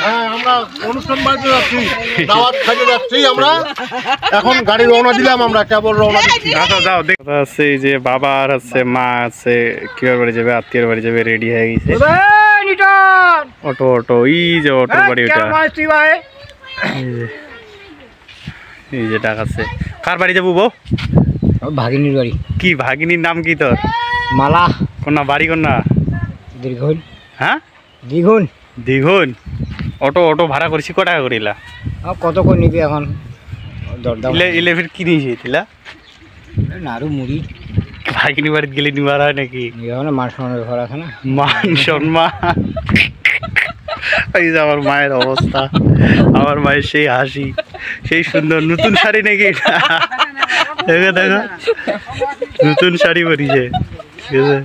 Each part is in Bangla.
হ্যাঁ, আমরা অনুষ্ঠান বাড়িতে যাচ্ছি, দাওয়াত খাইতে যাচ্ছি। আমরা এখন গাড়ি রওনা দিলাম, আমরা কেবল রওনা দিচ্ছি। আচ্ছা যাও দেখ আছে এই যে বাবা আর আছে মা আছে কিবার বাড়ি যাবে আত্মীয়র বাড়ি যাবে রেডি হয়ে গেছে অটো অটো এই যে অটোর বাড়ি ওটা এই যে ডাকাচ্ছে কার বাড়ি যাবো বউ ভাগিনীর বাড়ি। কি ভাগিনীর নাম কি তোর মালা কোনা বাড়ি কোনা দীর্ঘন। হ্যাঁ দ্বিগুণ দ্বিগুণ অটো অটো ভাড়া করছি ক টাকা করিলা কত করে নিবি এখন দরদাম ইলে ফির কি নিয়েছিলা নাড়ু মুড়ি ভাগিনী বাড়িতে গেলে নিবার হয় নাকি মান সম্মানের ঘর আছে না মান সম্মান এই যে আমার মায়ের অবস্থা আমার মায়ের সেই হাসি সেই সুন্দর নতুন শাড়ি নাকি দেখো দেখো নতুন শাড়ি পরিছে ঠিক আছে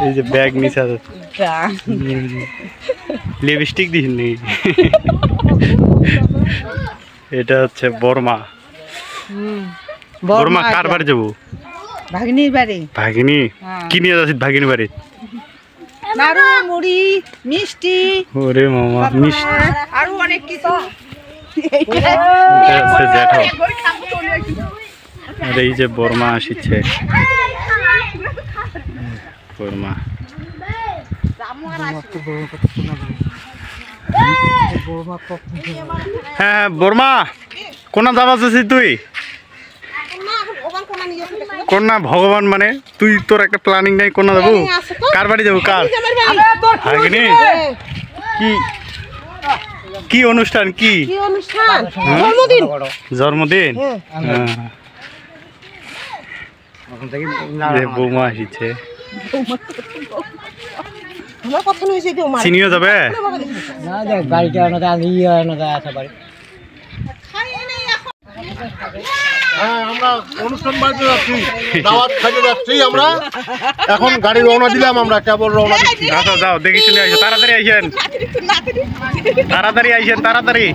এই যে ব্যাগ নিচে আছে লিপস্টিক দিস নি এটা হচ্ছে বর্মা বর্মা কার বাড়ি যাবো ভাগিনীর বাড়ি ভাগিনী কি নিয়ে যাচ্ছিস ভাগিনী বাড়ি নাড়ু মুড়ি মিষ্টি ওরে মামা মিষ্টি আরো অনেক কিছু এটা হচ্ছে জ্যাঠো আর এই যে বর্মা আসিছে বর্মা হ্যাঁ বর্মা কোনা যাবা চাচ্ছিস তুই কোনা ভগবান মানে তুই তোর একটা প্ল্যানিং নাই কোনা যাবো কার বাড়ি যাবো কার ভাগিনী কি কি অনুষ্ঠান কি জন্মদিন বৌমা আসিছে চিনিও যাবে বাড়িটা আছে বাড়ি। হ্যাঁ, আমরা অনুষ্ঠান বাড়িতে যাচ্ছি, দাওয়াত খাইতে যাচ্ছি। আমরা এখন গাড়ি রওনা দিলাম, আমরা কেবল রওনা দিচ্ছি। আচ্ছা যাও দেখি চলে আসো তাড়াতাড়ি আইসেন তাড়াতাড়ি আইসেন তাড়াতাড়ি